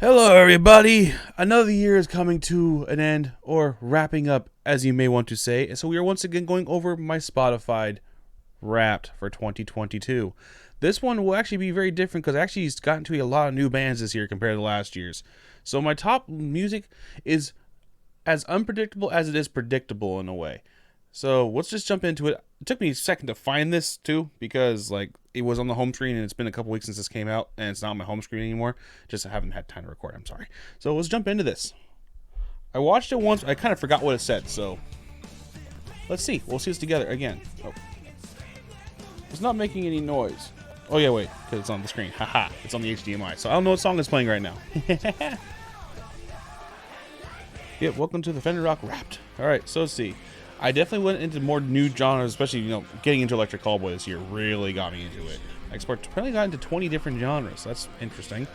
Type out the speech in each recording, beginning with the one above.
Hello, everybody. Another year is coming to an end, or wrapping up, as you may want to say. And so we are once again going over my Spotify Wrapped for 2022. This one will actually be very different because actually it's gotten to a lot of new bands this year compared to last year's. So my top music is as unpredictable as it is predictable in a way. So let's just jump into it. It took me a second to find this too because it was on the home screen and it's been a couple weeks since this came out and it's not on my home screen anymore. Just I haven't had time to record. I'm sorry. So let's jump into this. I watched it once. I kind of forgot what it said. So let's see. We'll see this together again. Oh. It's not making any noise. Oh yeah, wait, because it's on the screen. Haha, it's on the HDMI. So I don't know what song is playing right now. Yep, welcome to the Fenrirock Wrapped. All right, so let's see. I definitely went into more new genres, especially, getting into Electric Callboy this year really got me into it. I apparently got into 20 different genres. That's interesting.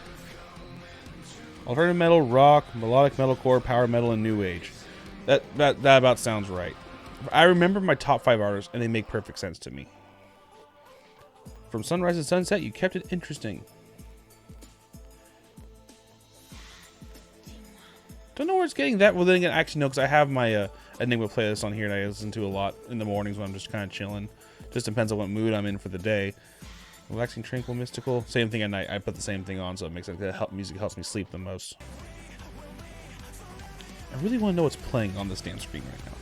Alternative metal, rock, melodic metalcore, power metal, and new age. That about sounds right. I remember my top 5 artists, and they make perfect sense to me. From sunrise to sunset, you kept it interesting. Don't know where it's getting that. Well, then again, actually, no, because I have my Enigma playlist on here that I listen to a lot in the mornings when I'm just kind of chilling. Just depends on what mood I'm in for the day. Relaxing, tranquil, mystical. Same thing at night. I put the same thing on, so it makes it music helps me sleep the most. I really want to know what's playing on this damn screen right now.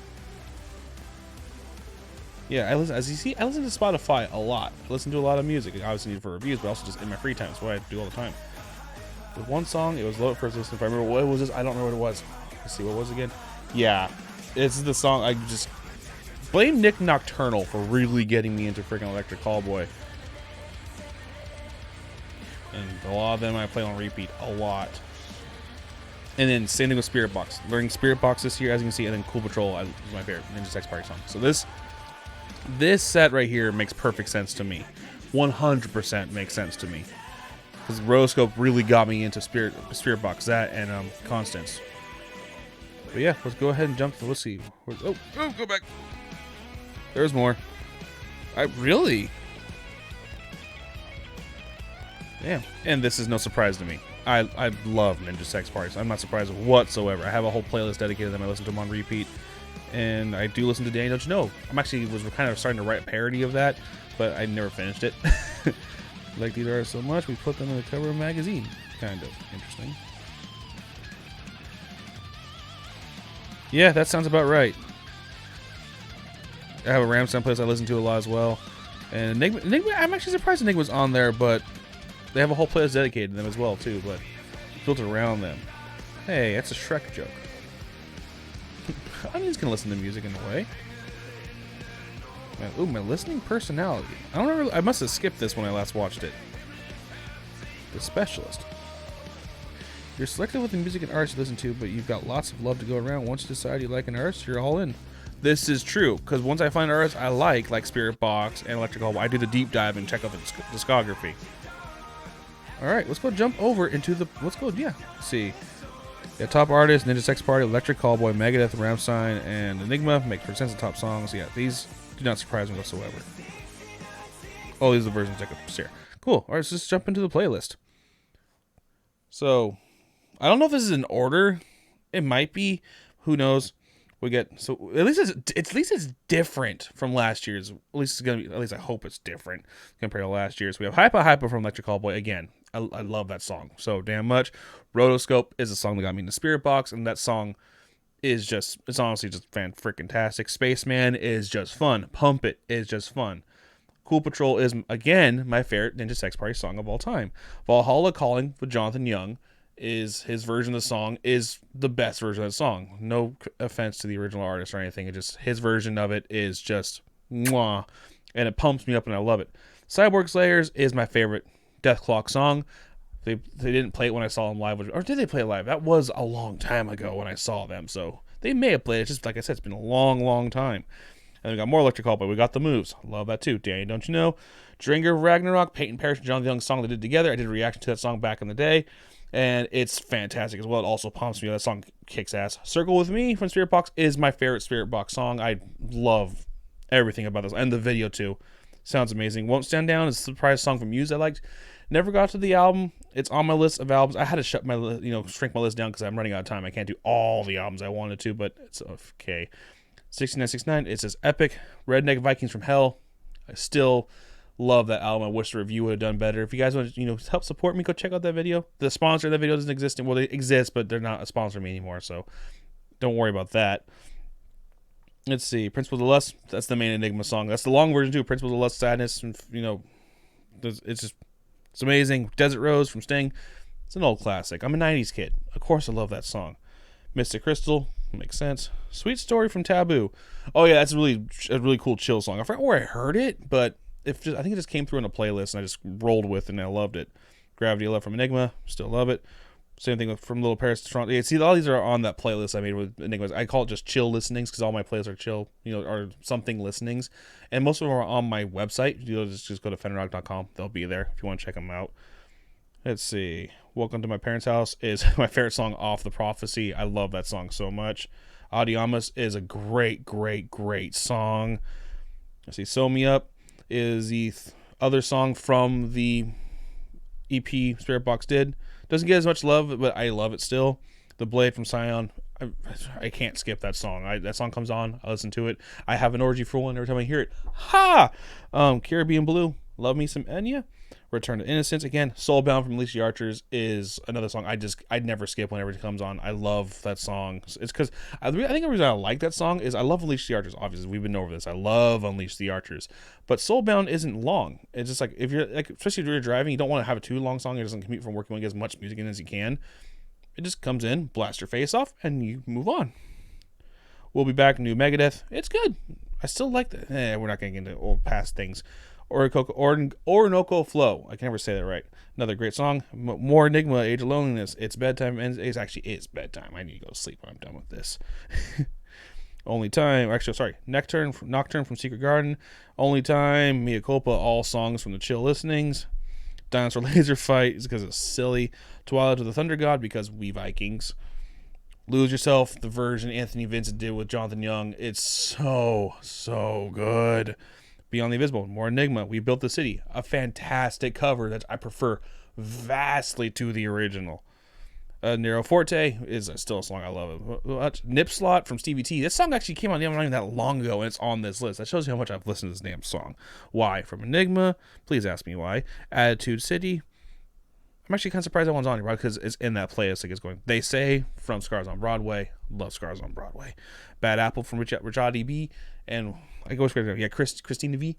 Yeah, as you see, I listen to Spotify a lot. I listen to a lot of music. I obviously need it for reviews, but also just in my free time. That's what I do all the time. With one song, it was low at first listen. If I remember what was this, I don't remember what it was. Let's see, what was it again? Yeah, this is the song. I just blame Nick Nocturnal for really getting me into freaking Electric Callboy. And a lot of them I play on repeat a lot. And then same thing with Spirit Box. Learning Spirit Box this year, as you can see, and then Cool Patrol is my favorite Ninja Sex Party song. So this set right here makes perfect sense to me. 100% makes sense to me. Because Rotoscope really got me into Spirit Box, that and Constance. But yeah, let's go ahead and jump to, let's see. Oh, go back. There's more. Really? Damn. And this is no surprise to me. I love Ninja Sex Parties. I'm not surprised whatsoever. I have a whole playlist dedicated to them. I listen to them on repeat. And I do listen to Danny Don't You Know. I'm actually was kind of starting to write a parody of that, but I never finished it. Like these artists so much, we put them in the cover of a magazine. Kind of interesting. Yeah, that sounds about right. I have a Ramstein playlist I listen to a lot as well. And Enigma, I'm actually surprised Enigma's on there, but they have a whole playlist dedicated to them as well, too, but built around them. Hey, that's a Shrek joke. I'm just going to listen to music in a way. Ooh, my listening personality. I don't remember. I must have skipped this when I last watched it. The Specialist. You're selective with the music and artists you listen to, but you've got lots of love to go around. Once you decide you like an artist, you're all in. This is true, because once I find artists I like Spirit Box and Electric Callboy, I do the deep dive and check out the discography. Alright, let's go jump over into the... Let's see. Yeah, top artists, Ninja Sex Party, Electric Callboy, Megadeth, Ramstein, and Enigma make for sense of top songs. Yeah, these do not surprise me whatsoever. Oh, these are the versions I could share. Cool. Alright, so let's jump into the playlist. So, I don't know if this is in order. It might be. Who knows? We get so at least it's different from last year's. At least it's gonna be. At least I hope it's different compared to last year's. We have Hypa from Electric Callboy again. I love that song so damn much. Rotoscope is a song that got me into Spirit Box, and that song is it's honestly just fan-freaking-tastic. Spaceman is just fun. Pump It is just fun. Cool Patrol is, again, my favorite Ninja Sex Party song of all time. Valhalla Calling with Jonathan Young is his version of the song is the best version of the song. No offense to the original artist or anything. It just his version of it is just mwah, and it pumps me up and I love it. Cyborg Slayers is my favorite Death Clock song. They didn't play it when I saw them live, or did they play it live? That was a long time ago when I saw them, so they may have played it. Just like I said, it's been a long time. And we got more Electric Callboy. We got the moves. Love that too. Danny Don't You Know? Dringer, Ragnarok, Peyton Parrish, and John Young's song they did together. I did a reaction to that song back in the day, and it's fantastic as well. It also pumps me. That song kicks ass. Circle With Me from Spirit Box is my favorite Spirit Box song. I love everything about this, and the video too. Sounds amazing. Won't Stand Down is a surprise song from Muse I liked. Never got to the album. It's on my list of albums. I had to shut my shrink my list down because I'm running out of time. I can't do all the albums I wanted to, but it's okay. 6969. It says epic. Redneck Vikings from Hell. I still love that album. I wish the review would have done better. If you guys want to help support me, go check out that video. The sponsor of that video doesn't exist. Well, they exist, but they're not a sponsor of me anymore, so don't worry about that. Let's see. Principles of Lust. That's the main Enigma song. That's the long version too. Principles of Lust, Sadness, and it's amazing. Desert Rose from Sting. It's an old classic. I'm a 90s kid. Of course I love that song. Mystic Crystal. Makes sense. Sweet Story from Taboo. Oh yeah, that's a really cool chill song. I forgot where I heard it, but I think it just came through in a playlist and I just rolled with it and I loved it. Gravity Love from Enigma. Still love it. Same thing from Little Paris to Toronto. Yeah, see, all these are on that playlist I made with Enigmas. I call it just chill listenings because all my playlists are chill, are something listenings. And most of them are on my website. Just go to Fenrirock.com. They'll be there if you want to check them out. Let's see. Welcome to My Parents' House is my favorite song off The Prophecy. I love that song so much. Adiamas is a great, great, great song. Let's see. Sew Me Up is the other song from the EP Spirit Box did. Doesn't get as much love, but I love it still. The Blade from Scion. I can't skip that song. That song comes on. I listen to it. I have an orgy for one every time I hear it. Ha! Caribbean Blue. Love Me Some Enya. Return to Innocence. Again, Soulbound from Unleash the Archers is another song I'd never skip whenever it comes on. I love that song. It's because I think the reason I like that song is I love Unleash the Archers. Obviously, we've been over this. I love Unleash the Archers. But Soulbound isn't long. It's just like, if you're especially if you're driving, you don't want to have a too long song. It doesn't commute from work. You want to get as much music in as you can. It just comes in, blast your face off, and you move on. We'll Be Back, new Megadeth. It's good. I still like that. We're not going to get into old past things. Orinoco Flow. I can never say that right. Another great song. More Enigma, Age of Loneliness. It's bedtime. And it actually is bedtime. I need to go to sleep when I'm done with this. Only Time. Actually, sorry. Nocturne from Secret Garden. Only Time. Mea Culpa. All songs from the chill listenings. Dinosaur Laser Fight is because it's silly. Twilight of the Thunder God because we Vikings. Lose Yourself, the version Anthony Vincent did with Jonathan Young. It's so good. Beyond the Invisible, more Enigma. We Built the City, a fantastic cover that I prefer vastly to the original. Nero Forte is still a song I love. Nip Slot from Stevie T. This song actually came out not even that long ago, and it's on this list. That shows you how much I've listened to this damn song. Why? From Enigma. Please ask me why. Attitude City. I'm actually kind of surprised that one's on here, because it's in that playlist. Like it's going. They Say from Scars on Broadway. Love Scars on Broadway. Bad Apple from Rajadi B. And I go with Christina V.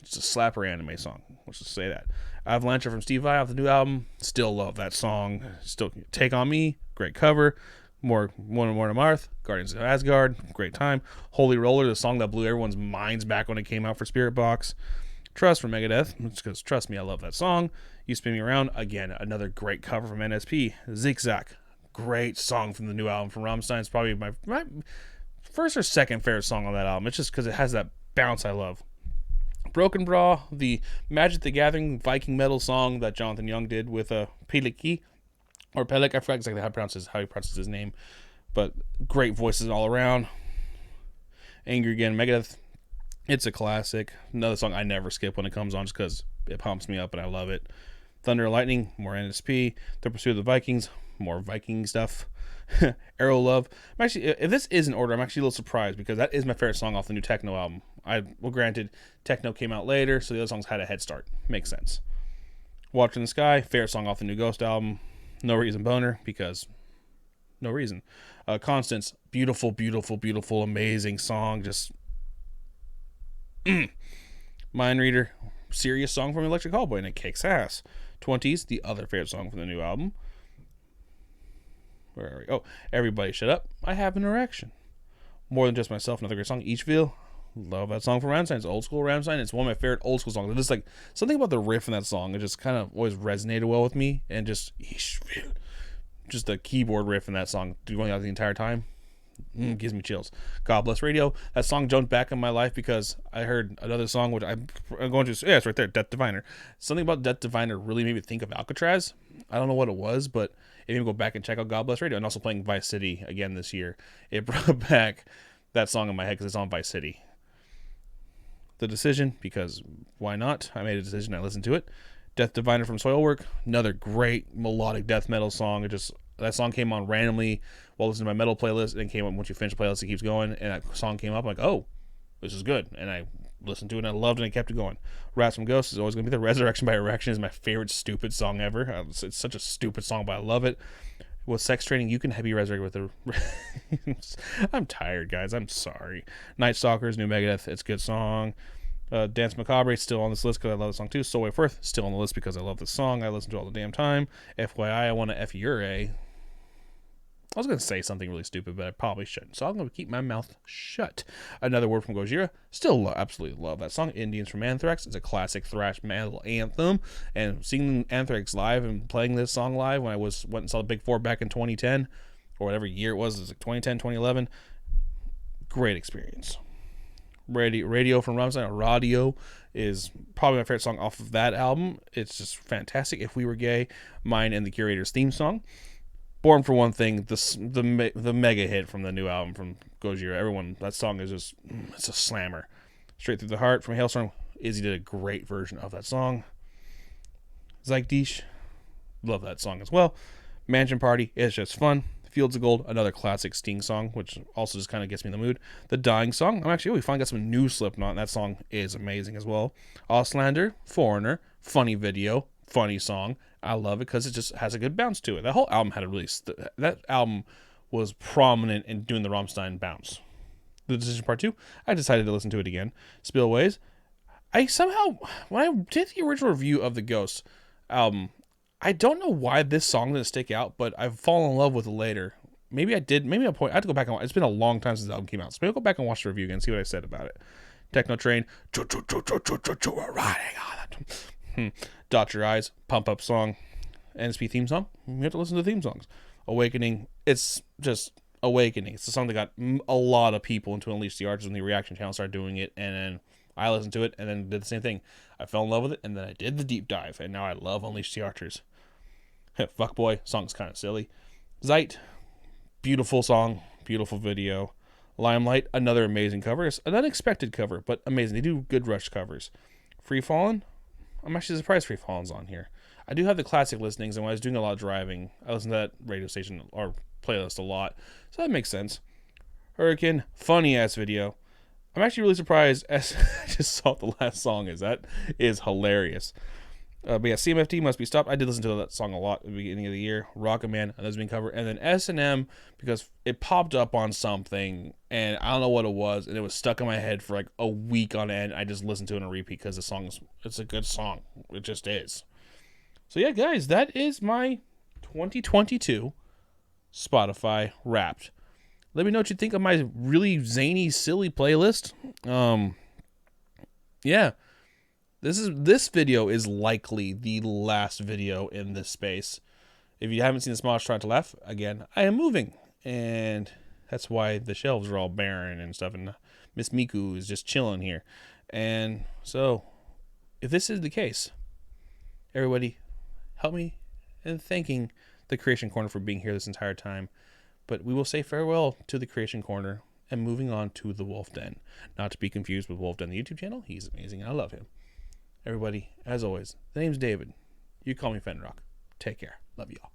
It's a slapper anime song. Let's just say that. Avalanche from Steve Vai off the new album. Still love that song. Still Take On Me. Great cover. More of Marth. Guardians of Asgard. Great time. Holy Roller, the song that blew everyone's minds back when it came out for Spirit Box. Trust from Megadeth. It's because, trust me, I love that song. You Spin Me Around. Again, another great cover from NSP. Zigzag. Great song from the new album from Rammstein. It's probably my first or second favorite song on that album. It's just because it has that bounce I love. Broken Bra, the Magic the Gathering Viking metal song that Jonathan Young did with Peliki, or Pelik, I forgot exactly how he pronounces his name, but great voices all around. Angry Again, Megadeth, it's a classic. Another song I never skip when it comes on just because it pumps me up and I love it. Thunder and Lightning, more NSP. The Pursuit of the Vikings, more Viking stuff. Arrow Love. I'm actually, if this is in order, I'm actually a little surprised because that is my favorite song off the new Techno album. Granted, Techno came out later, so the other songs had a head start. Makes sense. Watch in the Sky, favorite song off the new Ghost album. No Reason Boner, because no reason. Constance, beautiful, beautiful, beautiful, amazing song. Just Mind Reader, serious song from Electric Callboy, and it kicks ass. 20s, the other favorite song from the new album. Where are we? Oh, Everybody Shut Up. I Have an Erection. More Than Just Myself, another great song. Eachville. Love that song from Rammstein. It's old school Rammstein. It's one of my favorite old school songs. It's just like something about the riff in that song. It just kind of always resonated well with me. And just the keyboard riff in that song going out the entire time gives me chills. God Bless Radio. That song jumped back in my life because I heard another song which I'm going to. Yeah, it's right there. Death Diviner. Something about Death Diviner really made me think of Alcatraz. I don't know what it was, but if you go back and check out God Bless Radio, and also playing Vice City again this year, it brought back that song in my head because it's on Vice City. The Decision, because why not? I made a decision. I listened to it. Death Diviner from Soilwork, another great melodic death metal song. That song came on randomly while listening to my metal playlist, and it came up once you finish the playlist, it keeps going, and that song came up. I'm like, oh, this is good, and I listened to it, and I loved it, and I kept it going. Rats from Ghosts is always going to be the Resurrection by Erection is my favorite stupid song ever. It's such a stupid song, but I love it. With Sex Training, you can be resurrected with a... I'm tired, guys. I'm sorry. Night Stalkers, New Megadeth. It's a good song. Dance Macabre is still on this list because I love the song too. Soul Way Firth still on the list because I love the song. I listen to it all the damn time. FYI, I want to F your A. I was going to say something really stupid, but I probably shouldn't. So I'm going to keep my mouth shut. Another Word from Gojira. Still absolutely love that song. Indians from Anthrax. It's a classic thrash metal anthem. And seeing Anthrax live and playing this song live when I went and saw the Big Four back in 2010, or whatever year it was like 2010, 2011. Great experience. Radio from Rammstein, Radio, is probably my favorite song off of that album. It's just fantastic. If We Were Gay, mine and the Curator's theme song. Born for One Thing, the mega hit from the new album from Gojira. That song is just, it's a slammer. Straight Through the Heart from Hailstorm. Izzy did a great version of that song. Zeitgeist, love that song as well. Mansion Party is just fun. Fields of Gold, another classic Sting song, which also just kind of gets me in the mood. The Dying Song, we finally got some new Slipknot, and that song is amazing as well. Auslander, Foreigner, funny video, funny song. I love it because it just has a good bounce to it. That whole album had a really... that album was prominent in doing the Rammstein bounce. The Decision Part 2, I decided to listen to it again. Spillways. I somehow... when I did the original review of the Ghost album, I don't know why this song didn't stick out, but I've fallen in love with it later. Maybe I did. Maybe I have to go back and watch. It's been a long time since the album came out, so maybe I'll go back and watch the review again and see what I said about it. Techno Train. Dot Your Eyes. Pump Up song. NSP theme song. We have to listen to the theme songs. Awakening. It's just Awakening. It's a song that got a lot of people into Unleash the Archers when the reaction channel started doing it, and then I listened to it and then did the same thing. I fell in love with it, and then I did the deep dive, and now I love Unleash the Archers. Fuckboy, song's kind of silly. Zeit, beautiful song, beautiful video. Limelight, another amazing cover. It's an unexpected cover, but amazing. They do good Rush covers. Free Fallin', I'm actually surprised Free Fallin's on here. I do have the classic listenings, and when I was doing a lot of driving, I listened to that radio station or playlist a lot, so that makes sense. Hurricane, funny ass video. I'm actually really surprised as I just saw what the last song is. That is hilarious. But yeah, CMFT Must Be Stopped. I did listen to that song a lot at the beginning of the year. Rocket Man, that's been covered. And then S&M, because it popped up on something, and I don't know what it was, and it was stuck in my head for like a week on end. I just listened to it on repeat because it's a good song. It just is. So yeah, guys, that is my 2022 Spotify Wrapped. Let me know what you think of my really zany, silly playlist. Yeah. This video is likely the last video in this space. If you haven't seen the Smosh Trying to Laugh, again, I am moving. And that's why the shelves are all barren and stuff. And Miss Miku is just chilling here. And so, if this is the case, everybody, help me in thanking the Creation Corner for being here this entire time. But we will say farewell to the Creation Corner and moving on to the Wolf Den. Not to be confused with Wolf Den, the YouTube channel. He's amazing. I love him. Everybody, as always, the name's David. You call me Fenrirock. Take care. Love y'all.